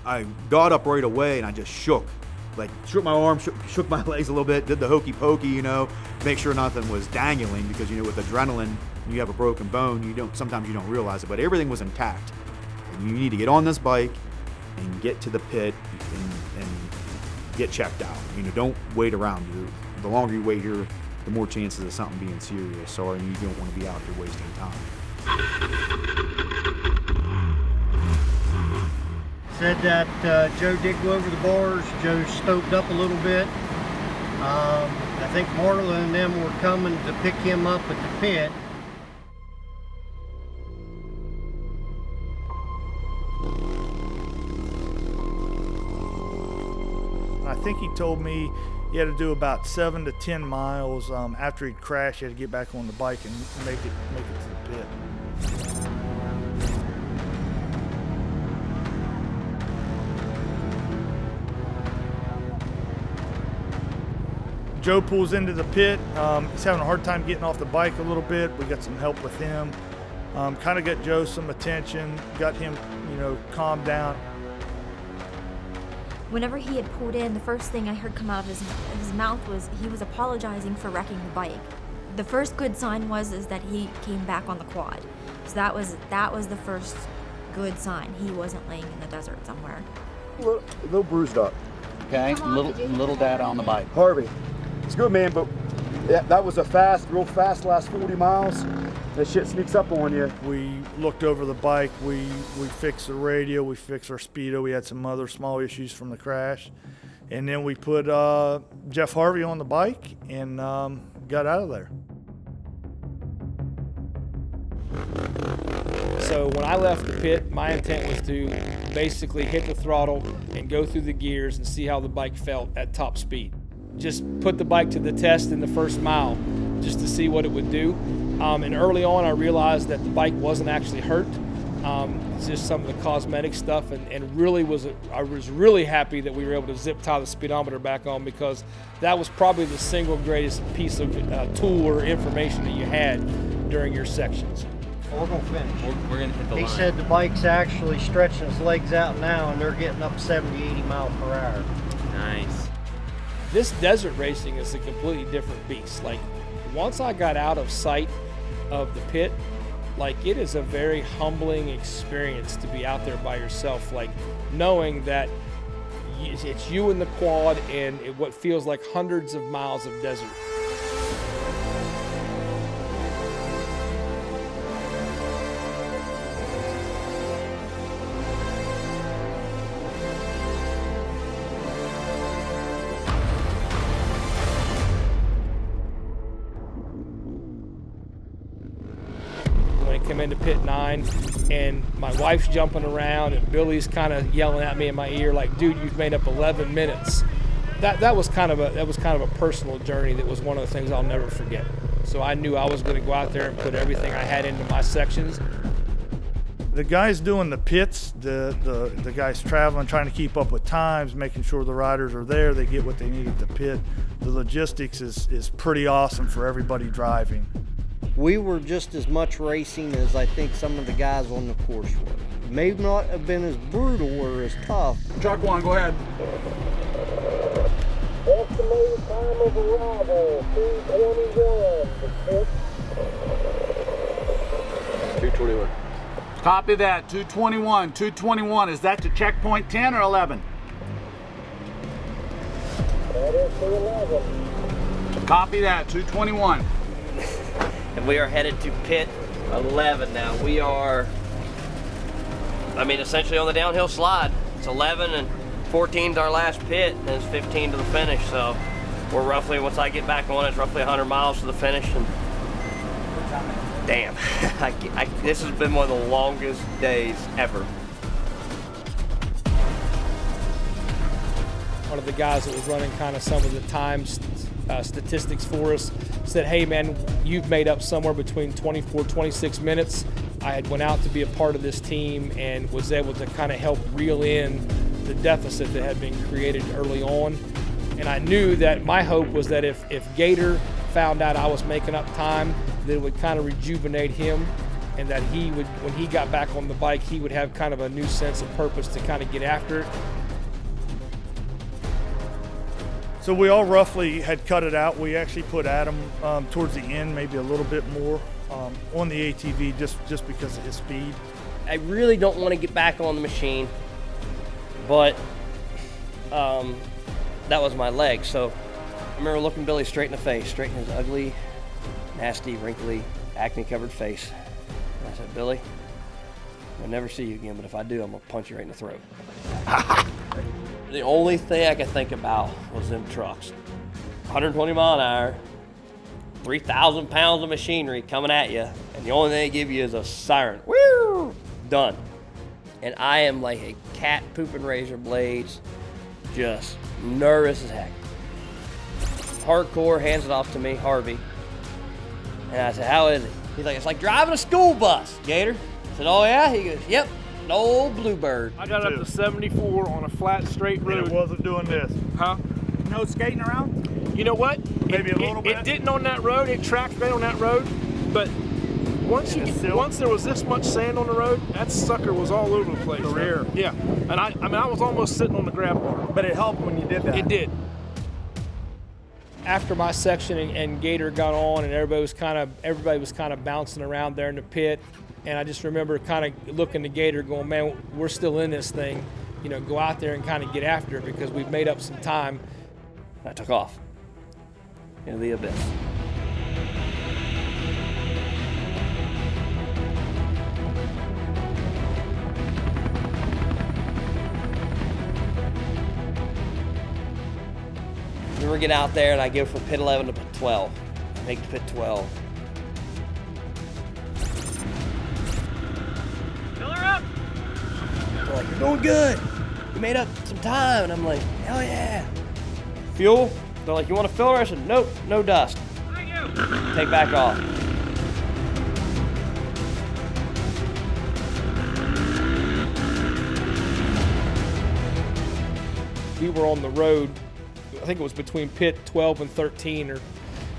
I got up right away and I just shook my arm, shook my legs a little bit, did the hokey pokey, make sure nothing was dangling, because with adrenaline, you have a broken bone, sometimes you don't realize it, but everything was intact. And you need to get on this bike and get to the pit and get checked out. Don't wait around. The longer you wait here, the more chances of something being serious, and you don't want to be out there wasting time. Said that Joe did go over the bars. Joe stoved up a little bit. I think Marla and them were coming to pick him up at the pit. I think he told me he had to do about 7 to 10 miles after he'd crashed. He had to get back on the bike and make it to the pit. Joe pulls into the pit. He's having a hard time getting off the bike a little bit. We got some help with him. Kind of got Joe some attention, got him, calmed down. Whenever he had pulled in, the first thing I heard come out of his mouth was he was apologizing for wrecking the bike. The first good sign is that he came back on the quad. So that was the first good sign. He wasn't laying in the desert somewhere. A little bruised up. Okay, little data on the bike. Harvey, it's good, man, but that was real fast last 40 miles. That shit sneaks up on you. We looked over the bike, we fixed the radio, we fixed our speedo, we had some other small issues from the crash. And then we put Jeff Harvey on the bike and got out of there. So when I left the pit, my intent was to basically hit the throttle and go through the gears and see how the bike felt at top speed. Just put the bike to the test in the first mile just to see what it would do. And early on I realized that the bike wasn't actually hurt. It's just some of the cosmetic stuff, and I was really happy that we were able to zip tie the speedometer back on, because that was probably the single greatest piece of tool or information that you had during your sections. We're going to finish. We're going to hit the line. He said the bike's actually stretching its legs out now, and they're getting up 70, 80 miles per hour. Nice. This desert racing is a completely different beast. Like, once I got out of sight of the pit, it is a very humbling experience to be out there by yourself, knowing that it's you and the quad and what feels like hundreds of miles of desert. Come into pit 9 and my wife's jumping around and Billy's kind of yelling at me in my ear like, dude, you've made up 11 minutes. That was kind of a personal journey. That was one of the things I'll never forget. So I knew I was going to go out there and put everything I had into my sections. The guys doing the pits, the guys traveling, trying to keep up with times, making sure the riders are there, they get what they need at the pit. The logistics is pretty awesome for everybody driving. We were just as much racing as I think some of the guys on the course were. May not have been as brutal or as tough. Truck 1, go ahead. Estimated time of arrival, 2:21. 2:21. Copy that, 2:21. 2:21, is that to checkpoint 10 or 11? That is to 11. Copy that, 2:21. And we are headed to pit 11 now. We are, essentially on the downhill slide. It's 11 and 14 is our last pit, and it's 15 to the finish. So we're roughly, once I get back on, it's roughly 100 miles to the finish. And damn, this has been one of the longest days ever. One of the guys that was running kind of some of the times statistics for us said, hey man, you've made up somewhere between 24, 26 minutes. I had went out to be a part of this team and was able to kind of help reel in the deficit that had been created early on. And I knew that my hope was that if Gator found out I was making up time, that it would kind of rejuvenate him and that he would, when he got back on the bike, he would have kind of a new sense of purpose to kind of get after it. So we all roughly had cut it out. We actually put Adam towards the end, maybe a little bit more on the ATV just because of his speed. I really don't want to get back on the machine, but that was my leg. So I remember looking Billy straight in the face, straight in his ugly, nasty, wrinkly, acne-covered face. And I said, Billy, I'll never see you again, but if I do, I'm going to punch you right in the throat. The only thing I could think about was them trucks. 120 mile an hour, 3,000 pounds of machinery coming at you, and the only thing they give you is a siren. Woo! Done. And I am like a cat pooping razor blades, just nervous as heck. Hardcore hands it off to me, Harvey. And I said, how is it? He's like, it's like driving a school bus, Gator. I said, oh yeah? He goes, yep, an old Bluebird. I got up to 74 on a flat, straight road. And it wasn't doing this. Huh? No skating around? You know what? Maybe a little bit. It didn't on that road. It tracked great on that road, but once there was this much sand on the road, that sucker was all over the place. The rear. Yeah, and I was almost sitting on the grab bar. But it helped when you did that. It did. After my section and Gator got on, and everybody was kind of bouncing around there in the pit, and I just remember kind of looking to Gator going, man, we're still in this thing, you know, go out there and kind of get after it because we've made up some time. I took off into the abyss. Then we get out there and I go from pit 11 to pit 12. I make pit 12. Fill her up. They're like, you're doing good. You made up some time. And I'm like, hell yeah. Fuel? They're like, you want to fill her? I said, nope, no dust. Thank you. Take back off. We were on the road, I think it was between pit 12 and 13,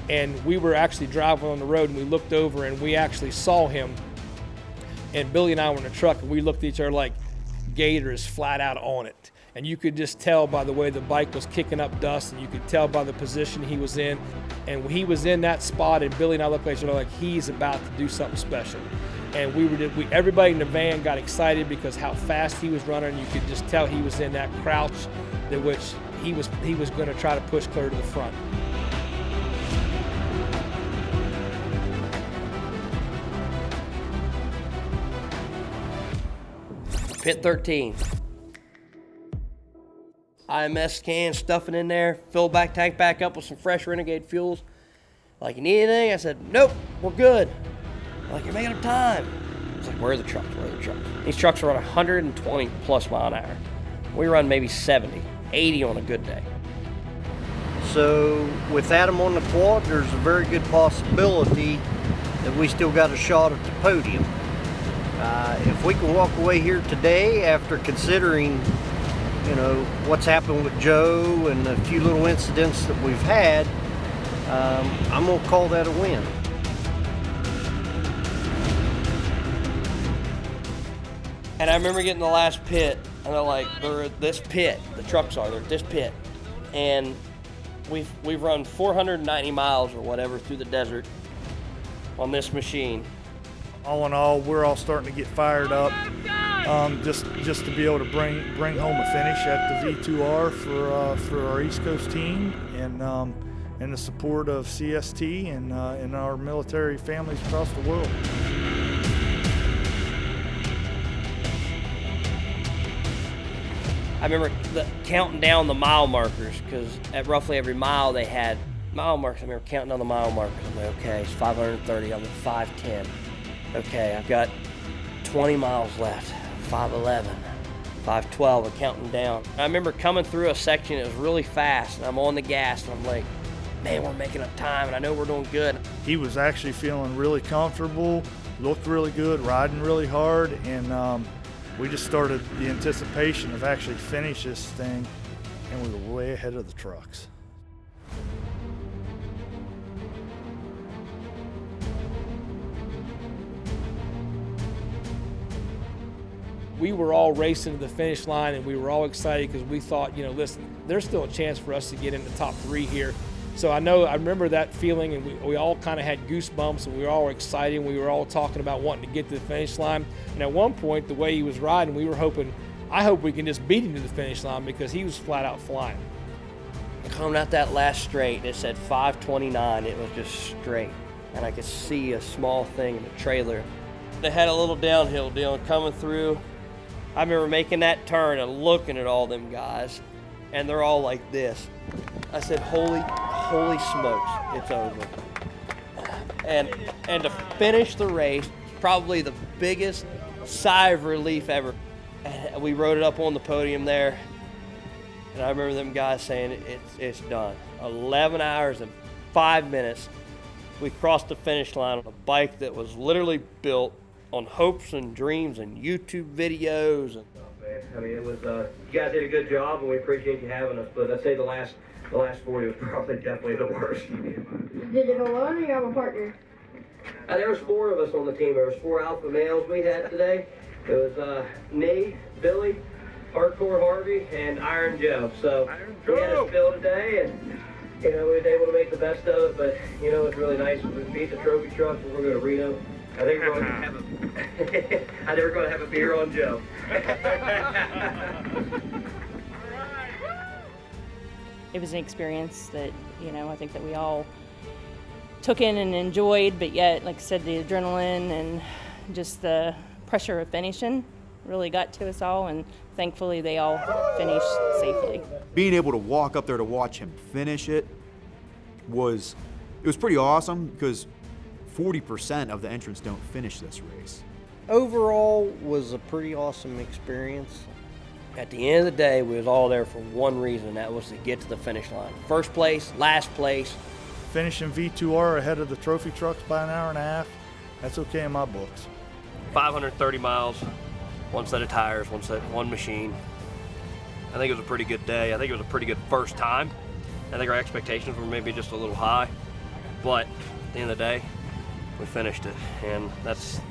and we were actually driving on the road and we looked over and we actually saw him. And Billy and I were in the truck and we looked at each other like, Gator is flat out on it. And you could just tell by the way the bike was kicking up dust, and you could tell by the position he was in. And when he was in that spot, and Billy and I looked at each other like he's about to do something special. And everybody in the van got excited because how fast he was running. You could just tell he was in that crouch, that which he was going to try to push clear to the front. Pit 13. IMS can, stuffing in there, fill back tank back up with some fresh Renegade fuels. Like, you need anything? I said, nope, we're good. Like, you're making up time. I was like, where are the trucks? Where are the trucks? These trucks run 120 plus mile an hour. We run maybe 70, 80 on a good day. So with Adam on the quad, there's a very good possibility that we still got a shot at the podium. If we can walk away here today after considering, you know, what's happened with Joe and a few little incidents that we've had, I'm gonna call that a win. And I remember getting the last pit, and they're like, they're at this pit, the trucks are, they're at this pit. And we've run 490 miles or whatever through the desert on this machine. All in all, we're all starting to get fired up, just to be able to bring home a finish at the V2R for our East Coast team, and the support of CST and our military families across the world. I remember counting down the mile markers, because at roughly every mile they had mile markers. I remember counting down the mile markers. I'm like, okay, it's 530, I'm at 510. Okay, I've got 20 miles left, 511, 512, I'm counting down. I remember coming through a section, it was really fast, and I'm on the gas, and I'm like, man, we're making up time, and I know we're doing good. He was actually feeling really comfortable, looked really good, riding really hard, and we just started the anticipation of actually finish this thing, and we were way ahead of the trucks. We were all racing to the finish line, and we were all excited because we thought, listen, there's still a chance for us to get in the top 3 here. So I remember that feeling, and we all kind of had goosebumps, and we were all excited, and we were all talking about wanting to get to the finish line. And at one point, the way he was riding, we were hoping, I hope we can just beat him to the finish line because he was flat out flying. Coming out that last straight, it said 529. It was just straight, and I could see a small thing in the trailer. They had a little downhill deal coming through. I remember making that turn and looking at all them guys, and they're all like this. I said, holy smokes, it's over. And to finish the race, probably the biggest sigh of relief ever. And we rode it up on the podium there, and I remember them guys saying, it's done. 11 hours and 5 minutes, we crossed the finish line on a bike that was literally built on hopes and dreams and YouTube videos. I mean, it was, you guys did a good job, and we appreciate you having us, but I'd say the last 40 was probably definitely the worst. Did you go alone or you have a partner? There was 4 of us on the team. There was 4 alpha males we had today. It was me, Billy, Hardcore Harvey, and Iron Joe. So we had a spill today, and we was able to make the best of it, but it's really nice. We beat the trophy truck, and we're going to Reno. I think we're going to have a beer on Joe. It was an experience that, I think that we all took in and enjoyed, but yet, like I said, the adrenaline and just the pressure of finishing really got to us all, and thankfully they all finished safely. Being able to walk up there to watch him finish it was pretty awesome because 40% of the entrants don't finish this race. Overall, was a pretty awesome experience. At the end of the day, we was all there for one reason, and that was to get to the finish line. First place, last place. Finishing V2R ahead of the trophy trucks by an hour and a half, that's okay in my books. 530 miles, one set of tires, one machine. I think it was a pretty good day. I think it was a pretty good first time. I think our expectations were maybe just a little high, but at the end of the day, we finished it, and that's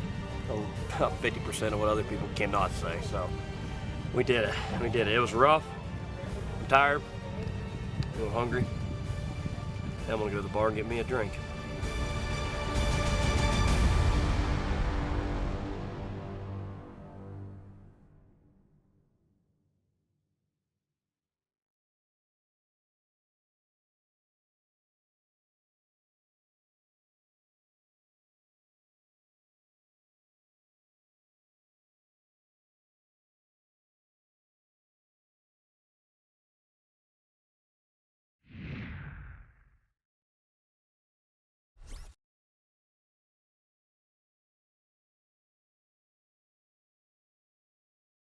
about 50% of what other people cannot say. So we did it. It was rough. I'm tired. I'm hungry. I'm gonna go to the bar and get me a drink.